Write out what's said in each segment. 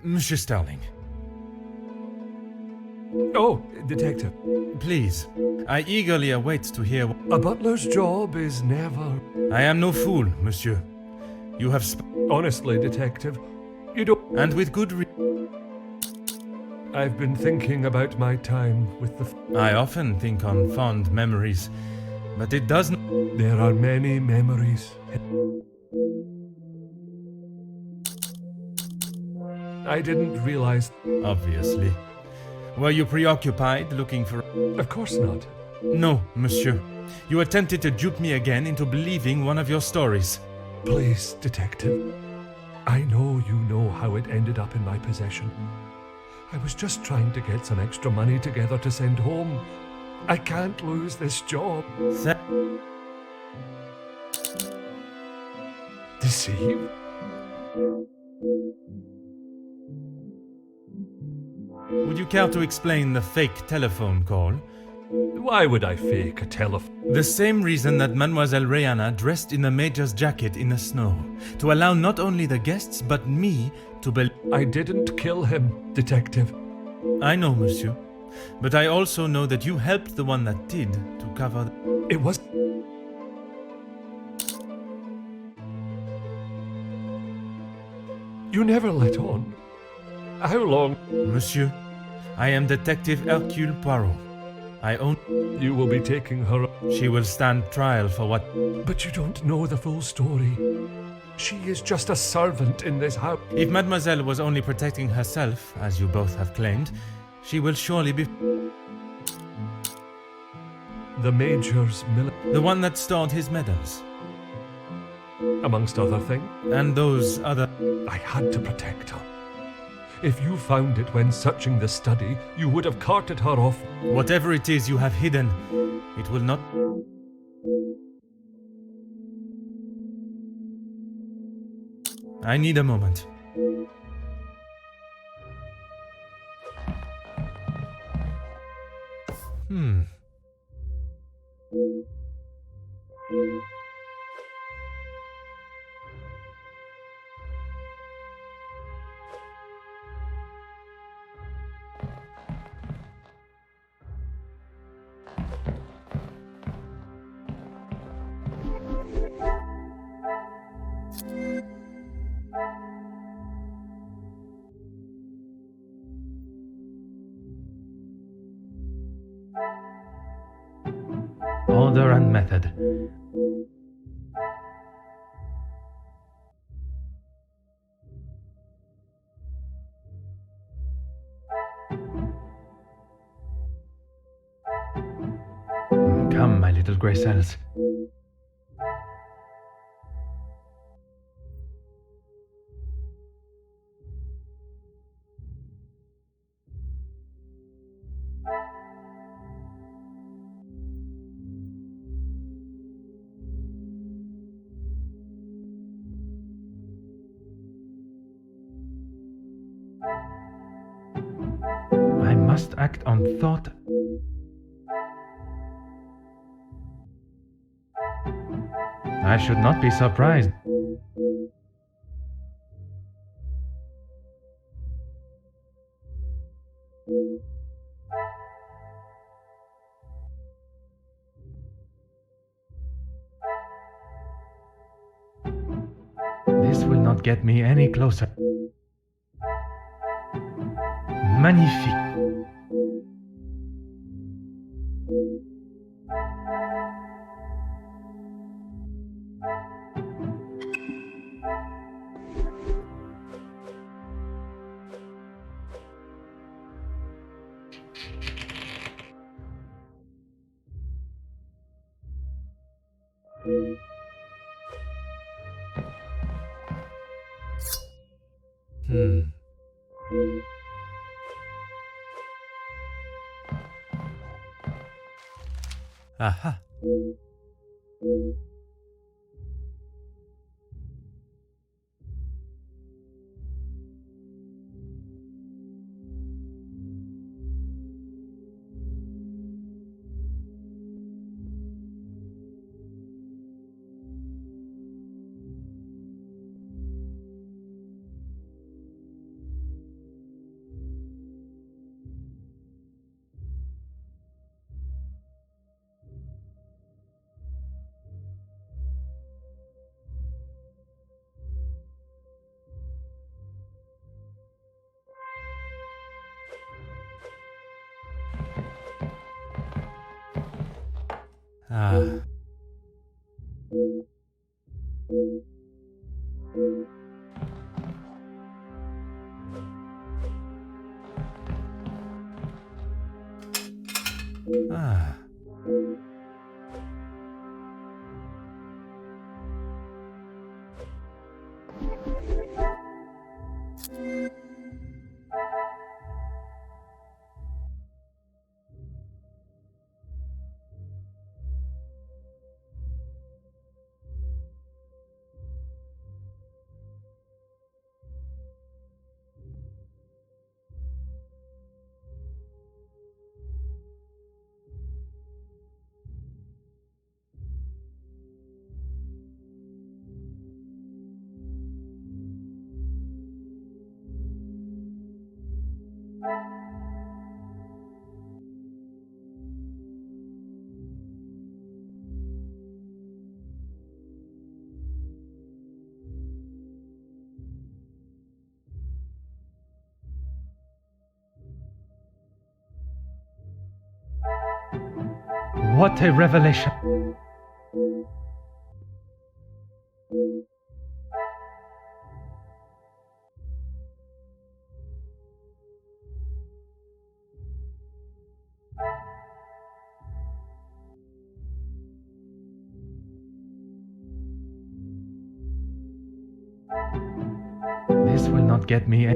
Monsieur Starling. Oh, Detective. Please, I eagerly await to hear... A butler's job is never... I am no fool, monsieur. You have Honestly, Detective, you don't... And with good I've been thinking about my time with the... I often think on fond memories, but it doesn't... There are many memories. I didn't realize... Obviously. Were you preoccupied looking for... Of course not. No, monsieur. You attempted to dupe me again into believing one of your stories. Please, Detective. I know you know how it ended up in my possession. I was just trying to get some extra money together to send home. I can't lose this job. Deceive? Would you care to explain the fake telephone call? Why would I fake a telephone? The same reason that Mademoiselle Rihanna dressed in the Major's jacket in the snow, to allow not only the guests but me to believe... I didn't kill him, Detective. I know, monsieur. But I also know that you helped the one that did to cover... It was... You never let on. How long? Monsieur, I am Detective Hercule Poirot. I own... You will be taking her... She will stand trial for what... But you don't know the full story. She is just a servant in this house. If Mademoiselle was only protecting herself, as you both have claimed, she will surely be... The Major's The one that stored his medals. amongst other things. And those other... I had to protect her. If you found it when searching the study, you would have carted her off. Whatever it is you have hidden, it will not... I need a moment. Order and method. Come, my little grey cells. must act on thought. I should not be surprised. This will not get me any closer. Magnifique. Aha. Ah. Ah. What a revelation! This will not get me.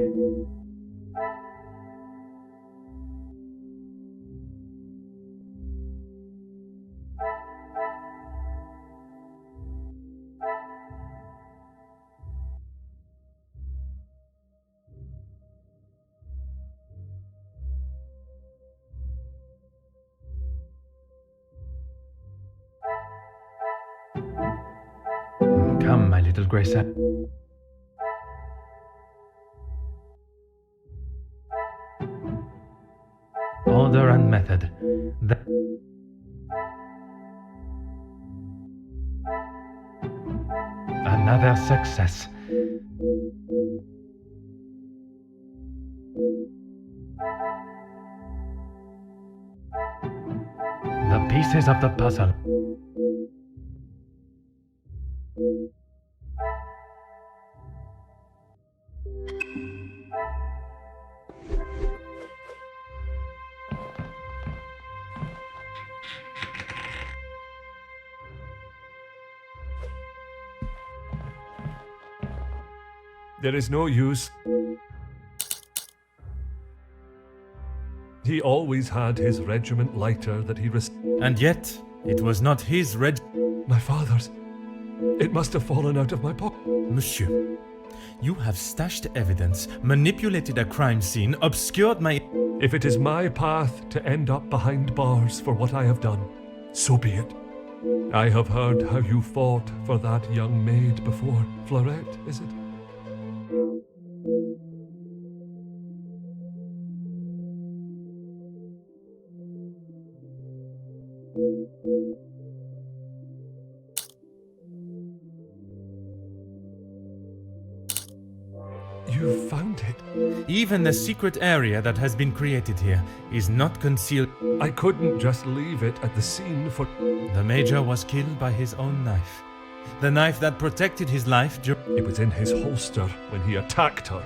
Come, my little Grace. Order and method. Another success. The pieces of the puzzle. There is no use. He always had his regiment lighter that he And yet, it was not his My father's. It must have fallen out of my pocket. Monsieur, you have stashed evidence, manipulated a crime scene, obscured my... If it is my path to end up behind bars for what I have done, so be it. I have heard how you fought for that young maid before. Fleurette, is it? You found it. Even the secret area that has been created here is not concealed. I couldn't just leave it at the scene for... The Major was killed by his own knife. The knife that protected his life It was in his holster when he attacked her.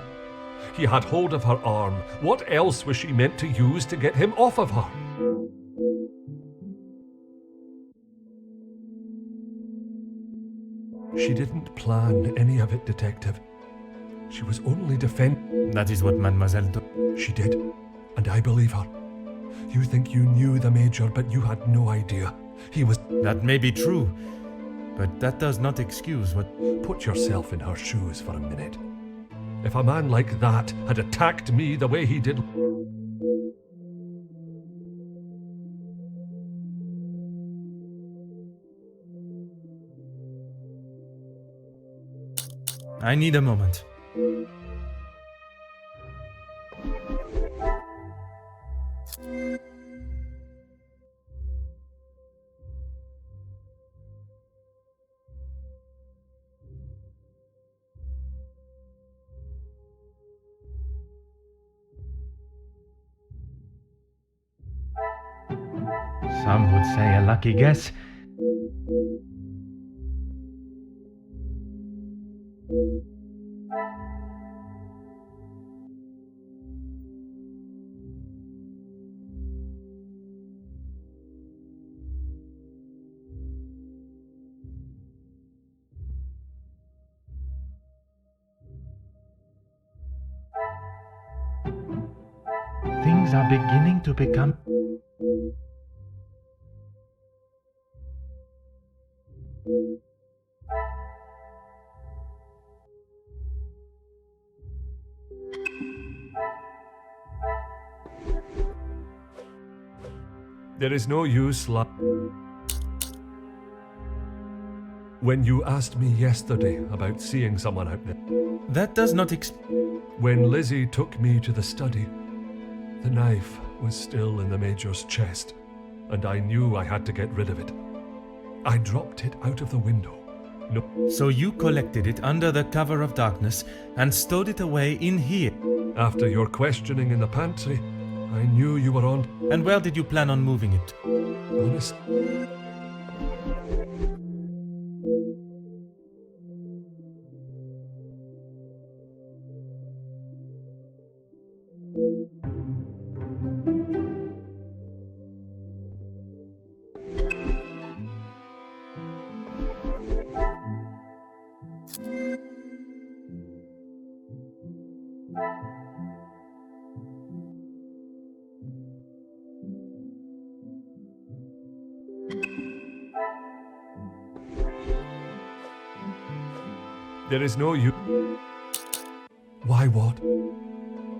He had hold of her arm. What else was she meant to use to get him off of her? She didn't plan any of it, Detective. She was only That is what Mademoiselle She did, and I believe her. You think you knew the Major, but you had no idea. He was... That may be true, but that does not excuse what... Put yourself in her shoes for a minute. If a man like that had attacked me the way he did... I need a moment. Some would say a lucky guess. Things are beginning to become... There is no use, When you asked me yesterday about seeing someone out there... That does not When Lizzie took me to the study, the knife was still in the Major's chest, and I knew I had to get rid of it. I dropped it out of the window. No. So you collected it under the cover of darkness and stowed it away in here. After your questioning in the pantry, I knew you were on... And where did you plan on moving it? Honest... There is no you. Why what?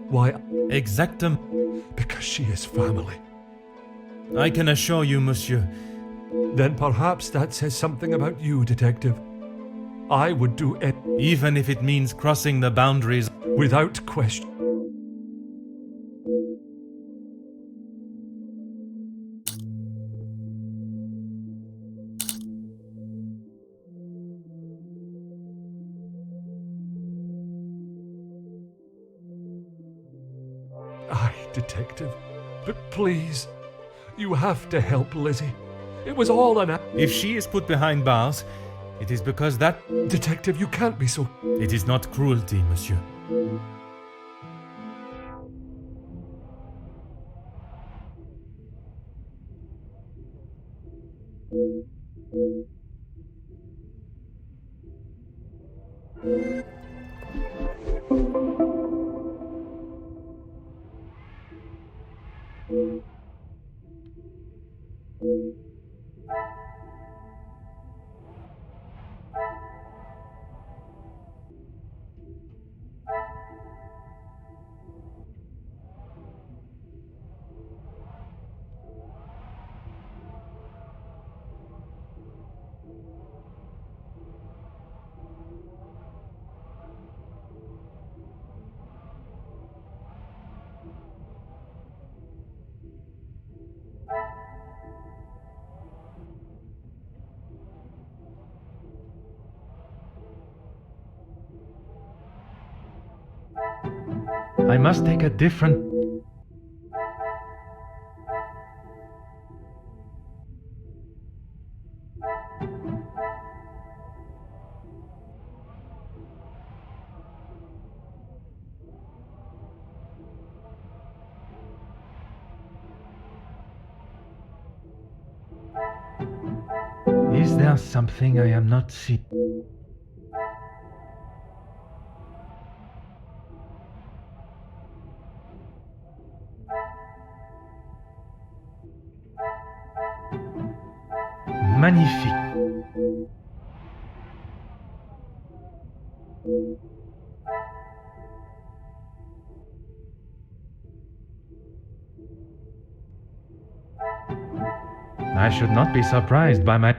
Why? Exactum. Because she is family. I can assure you, monsieur. Then perhaps that says something about you, Detective. I would do it. Even if it means crossing the boundaries. Without question. Detective, but please, you have to help Lizzie. It was all an... If she is put behind bars, it is because that... Detective, you can't be so... It is not cruelty, monsieur. I must take a different... Is there something I am not seeing? Magnifique. I should not be surprised by my...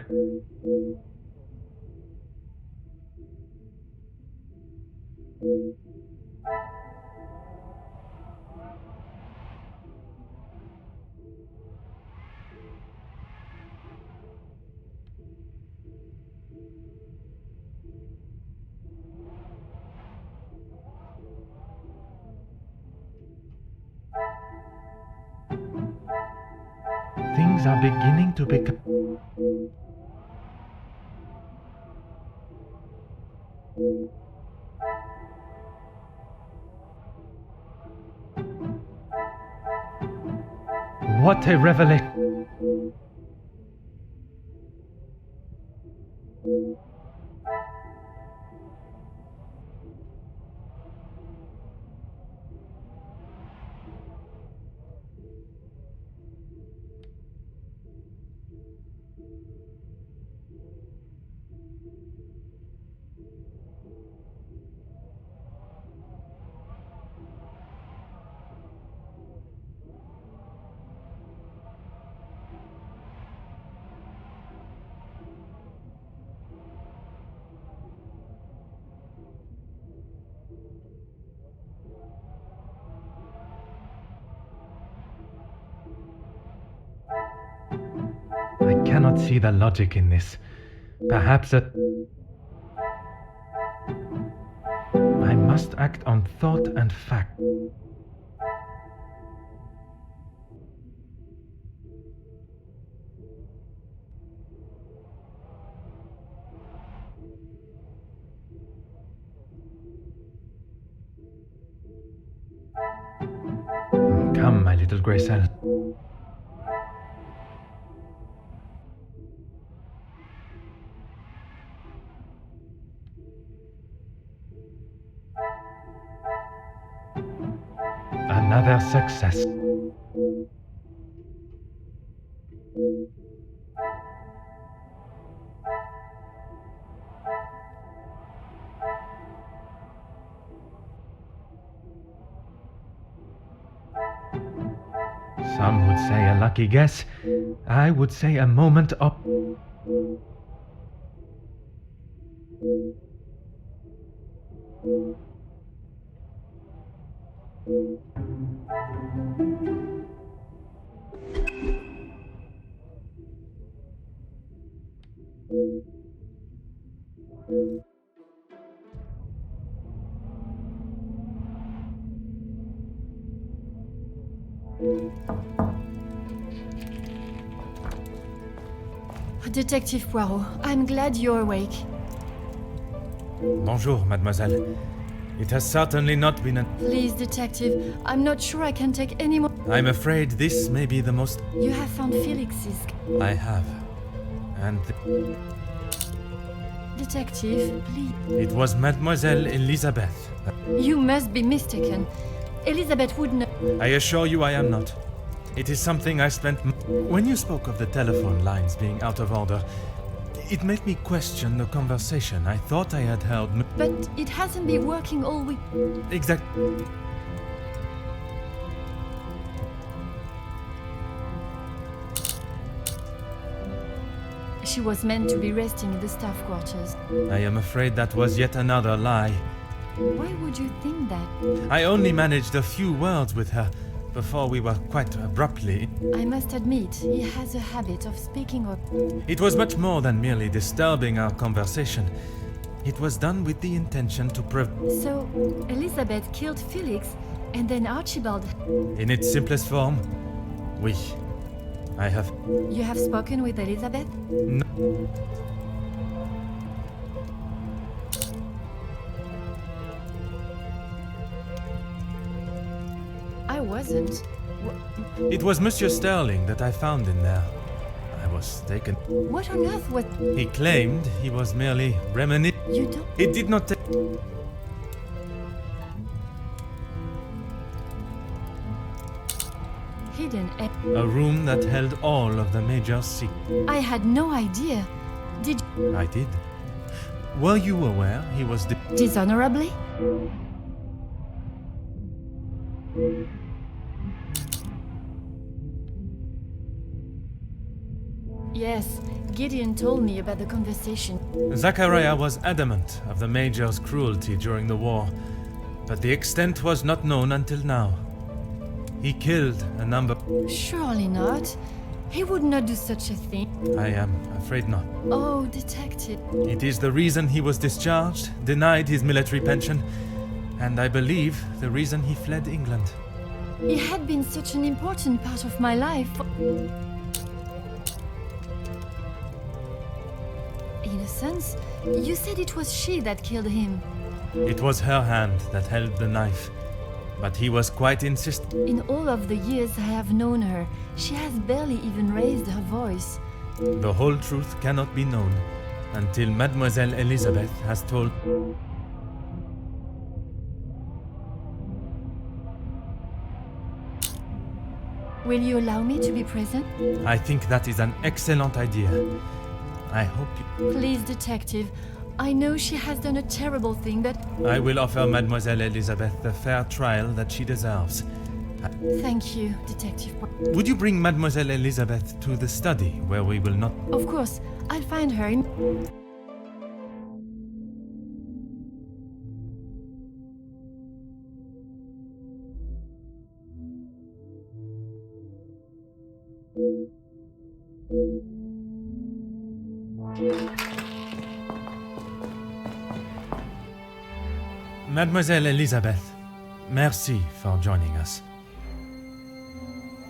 Things are beginning to become... What a revelation! I cannot see the logic in this. Perhaps I must act on thought and fact. Come, my little Gracel. Another success. Some would say a lucky guess. I would say a moment of... Detective Poirot, I'm glad you're awake. Bonjour, mademoiselle. It has certainly not been a... Please, detective, I'm not sure I can take any more... I'm afraid this may be the most... You have found Felix's... I have. And Detective, please... it was Mademoiselle Elizabeth. You must be mistaken. Elizabeth would know... I assure you I am not. It is something I spent... When you spoke of the telephone lines being out of order, it made me question the conversation I thought I had held... But it hasn't been working all week. Exactly. She was meant to be resting in the staff quarters. I am afraid that was yet another lie. Why would you think that? I only managed a few words with her before we were quite abruptly... I must admit, he has a habit of speaking up. It was much more than merely disturbing our conversation. It was done with the intention to So, Elizabeth killed Felix And then Archibald. In its simplest form, oui. I have... You have spoken with Elizabeth? No. I wasn't. It was Monsieur Sterling that I found in there. I was taken. What on earth was... He claimed he was merely reminiscing. You don't... It did not take... Hidden... A room that held all of the major secrets. I had no idea. Did... I did. Were you aware he was Dishonorably? Yes, Gideon told me about the conversation. Zachariah was adamant of the Major's cruelty during the war, but the extent was not known until now. He killed a number... Surely not. He would not do such a thing. I am afraid not. Oh, detective. It is the reason he was discharged, denied his military pension, and I believe the reason he fled England. He had been such an important part of my life. In a sense, you said it was she that killed him. It was her hand that held the knife, but he was quite insistent. In all of the years I have known her, she has barely even raised her voice. The whole truth cannot be known until Mademoiselle Elizabeth has told... Will you allow me to be present? I think that is an excellent idea. I hope you... Please, detective. I know she has done a terrible thing, but... I will offer Mademoiselle Elizabeth the fair trial that she deserves. Thank you, Detective. Would you bring Mademoiselle Elizabeth to the study, where we will not... Of course. I'll find her in... Mademoiselle Elizabeth, merci for joining us.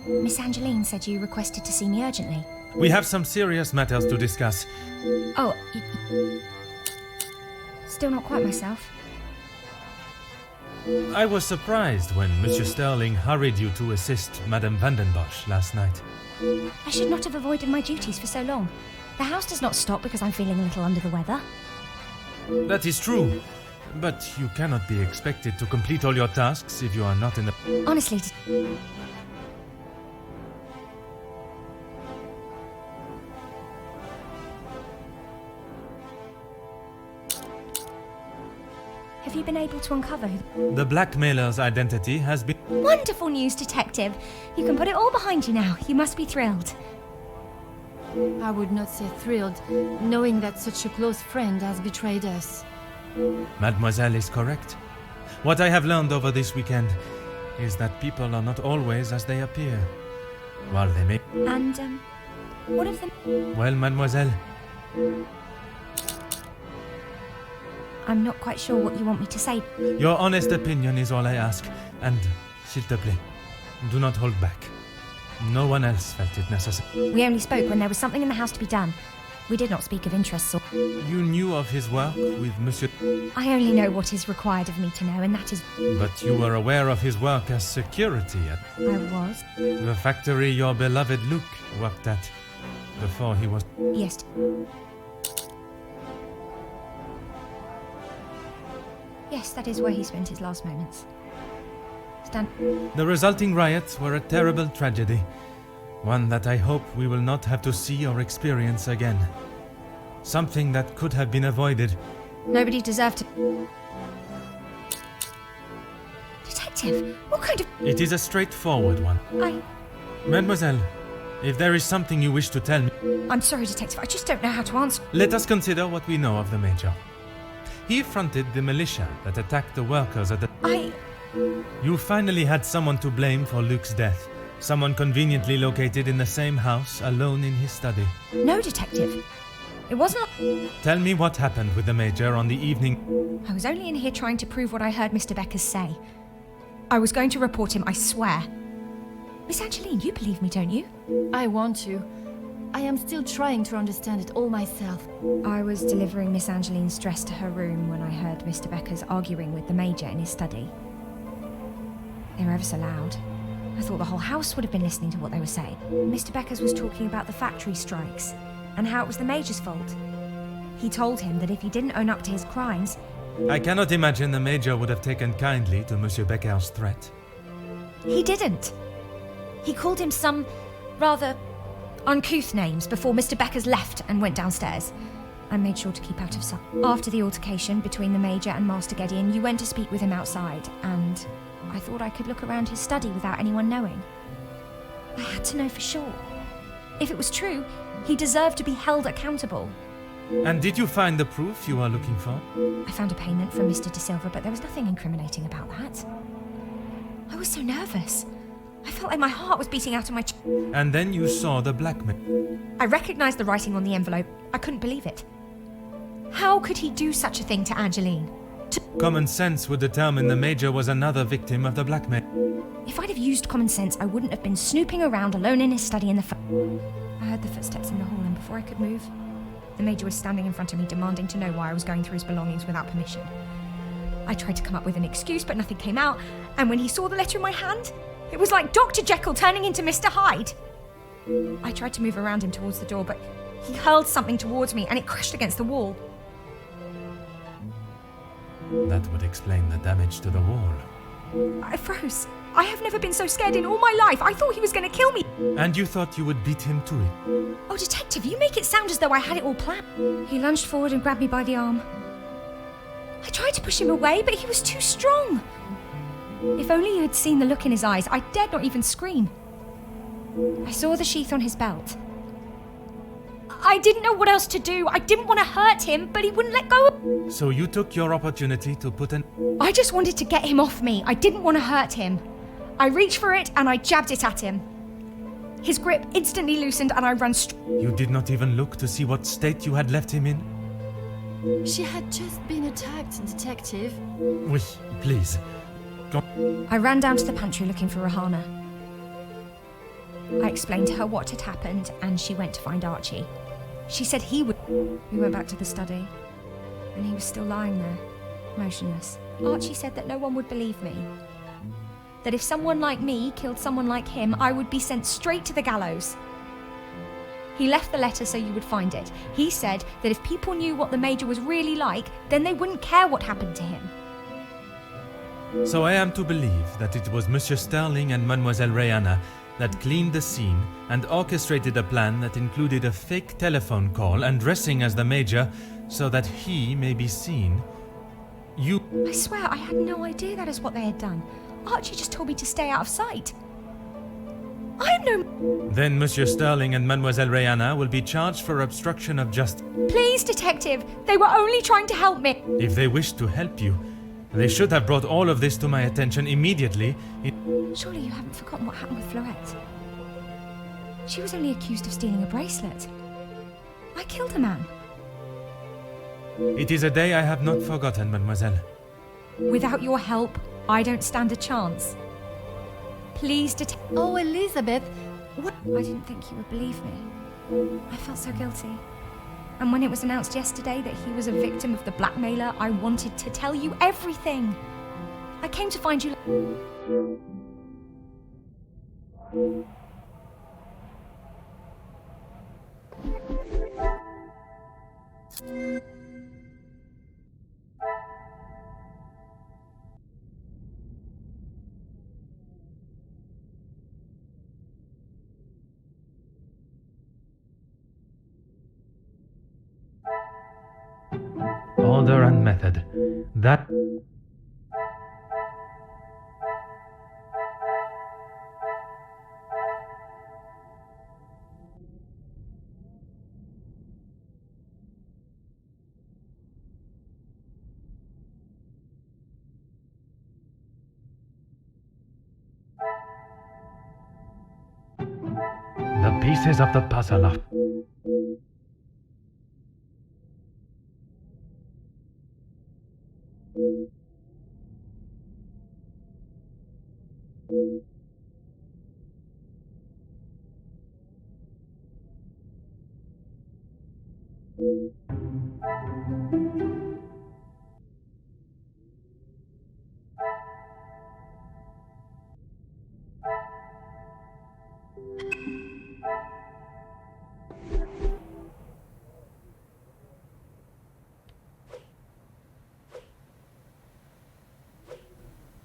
Miss Angeline said you requested to see me urgently. We have some serious matters to discuss. Oh, still not quite myself. I was surprised when Monsieur Sterling hurried you to assist Madame Vandenbosch last night. I should not have avoided my duties for so long. The house does not stop because I'm feeling a little under the weather. That is true, but you cannot be expected to complete all your tasks if you are not in the... Honestly, have you been able to uncover who... The blackmailer's identity has been... Wonderful news, Detective! You can put it all behind you now. You must be thrilled. I would not say thrilled, knowing that such a close friend has betrayed us. Mademoiselle is correct. What I have learned over this weekend is that people are not always as they appear. While they may... And, what of them? Well, Mademoiselle, I'm not quite sure what you want me to say. your honest opinion is all I ask. And, s'il te plaît, do not hold back. No one else felt it necessary. We only spoke when there was something in the house to be done. We did not speak of interests or... You knew of his work with Monsieur... I only know what is required of me to know, and that is... But you were aware of his work as security at I was. the factory your beloved Luke worked at before he was... Yes. Yes, that is where he spent his last moments. The resulting riots were a terrible tragedy. One that I hope we will not have to see or experience again. Something that could have been avoided. Nobody deserved to... Detective, what kind of... It is a straightforward one. Mademoiselle, if there is something you wish to tell me... I'm sorry, Detective, I just don't know how to answer. Let us consider what we know of the Major. He fronted the militia that attacked the workers at the... You finally had someone to blame for Luke's death. Someone conveniently located in the same house, alone in his study. No, Detective. It wasn't... Tell me what happened with the Major on the evening... I was only in here trying to prove what I heard Mr. Beckers say. I was going to report him, I swear. Miss Angeline, you believe me, don't you? I want to. I am still trying to understand it all myself. I was delivering Miss Angeline's dress to her room when I heard Mr. Becker's arguing with the Major in his study. They were ever so loud. I thought the whole house would have been listening to what they were saying. Mr. Becker's was talking about the factory strikes and how it was the Major's fault. He told him that if he didn't own up to his crimes... I cannot imagine the Major would have taken kindly to Monsieur Becker's threat. He didn't. He called him some rather uncouth names before Mr. Becker's left and went downstairs. I made sure to keep out of sight. After the altercation between the Major and Master Gideon, you went to speak with him outside, and I thought I could look around his study without anyone knowing. I had to know for sure. If it was true, he deserved to be held accountable. And did you find the proof you are looking for? I found a payment from Mr. De Silva, but there was nothing incriminating about that. I was so nervous. I felt like my heart was beating out of my chest. And then you saw the blackmail. I recognised the writing on the envelope. I couldn't believe it. How could he do such a thing to Angeline? Common sense would determine the Major was another victim of the blackmail. If I'd have used common sense, I wouldn't have been snooping around alone in his study in the I heard the footsteps in the hall, and before I could move, the Major was standing in front of me, demanding to know why I was going through his belongings without permission. I tried to come up with an excuse, but nothing came out, and when he saw the letter in my hand, it was like Dr. Jekyll turning into Mr. Hyde. I tried to move around him towards the door, but he hurled something towards me, and it crashed against the wall. That would explain the damage to the wall. I froze. I have never been so scared in all my life. I thought he was going to kill me. And you thought you would beat him to it? Oh, Detective, you make it sound as though I had it all planned. He lunged forward and grabbed me by the arm. I tried to push him away, but he was too strong. If only you had seen the look in his eyes, I dared not even scream. I saw the sheath on his belt. I didn't know what else to do. I didn't want to hurt him, but he wouldn't let go. So you took your opportunity to put an... I just wanted to get him off me. I didn't want to hurt him. I reached for it and I jabbed it at him. His grip instantly loosened and I ran You did not even look to see what state you had left him in? She had just been attacked, Detective. Oui, please. I ran down to the pantry looking for Rahana. I explained to her what had happened and she went to find Archie. She said he would... We went back to the study and he was still lying there, motionless. Archie said that no one would believe me. That if someone like me killed someone like him, I would be sent straight to the gallows. He left the letter so you would find it. He said that if people knew what the Major was really like, then they wouldn't care what happened to him. So I am to believe that it was Monsieur Sterling and Mademoiselle Rihanna that cleaned the scene and orchestrated a plan that included a fake telephone call and dressing as the Major so that he may be seen. I swear I had no idea that is what they had done. Archie just told me to stay out of sight. I am no... Then Monsieur Sterling and Mademoiselle Rihanna will be charged for obstruction of justice. Please, Detective, they were only trying to help me. If they wished to help you, they should have brought all of this to my attention immediately. Surely you haven't forgotten what happened with Florette. She was only accused of stealing a bracelet. I killed a man. It is a day I have not forgotten, mademoiselle. Without your help, I don't stand a chance. Please Oh, Elizabeth, what? I didn't think you would believe me. I felt so guilty. And when it was announced yesterday that he was a victim of the blackmailer, I wanted to tell you everything. I came to find you. Order and method. That... The pieces of the puzzle are...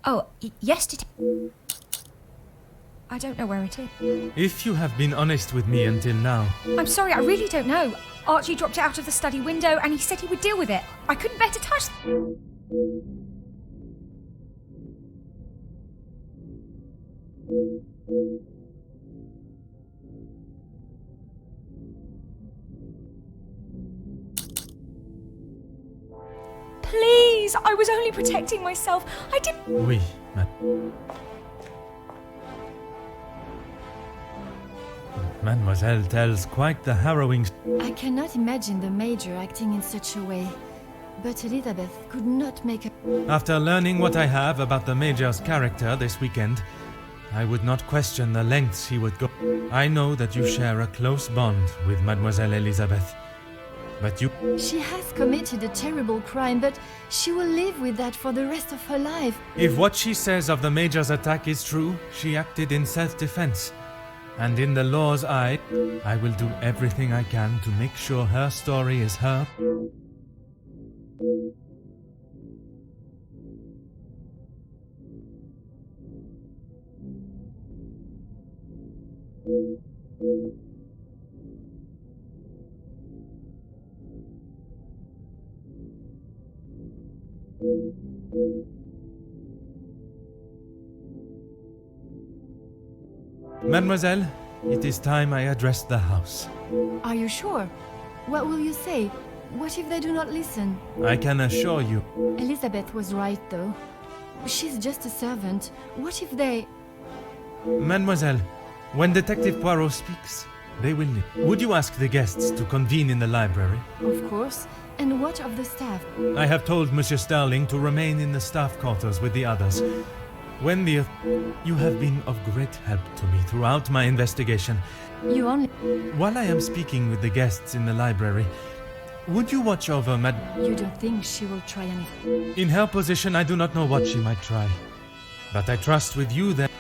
Oh, yes, I don't know where it is. If you have been honest with me until now... I'm sorry, I really don't know. Archie dropped it out of the study window and he said he would deal with it. I couldn't bear to touch... Please, I was only protecting myself. I didn't... Oui, Mademoiselle tells quite the harrowing... I cannot imagine the Major acting in such a way. But Elizabeth could not make a... After learning what I have about the Major's character this weekend, I would not question the lengths he would go. I know that you share a close bond with Mademoiselle Elizabeth. But you... She has committed a terrible crime, but she will live with that for the rest of her life. If what she says of the Major's attack is true, she acted in self-defense. And in the law's eye, I will do everything I can to make sure her story is her. Mademoiselle, it is time I addressed the house. Are you sure? What will you say? What if they do not listen? I can assure you. Elizabeth was right, though. She's just a servant. What if they... Mademoiselle, when Detective Poirot speaks, they will listen. Would you ask the guests to convene in the library? Of course. And what of the staff? I have told Monsieur Starling to remain in the staff quarters with the others. When the... You have been of great help to me throughout my investigation. You only... While I am speaking with the guests in the library, would you watch over You don't think she will try anything? In her position, I do not know what she might try. But I trust with you that...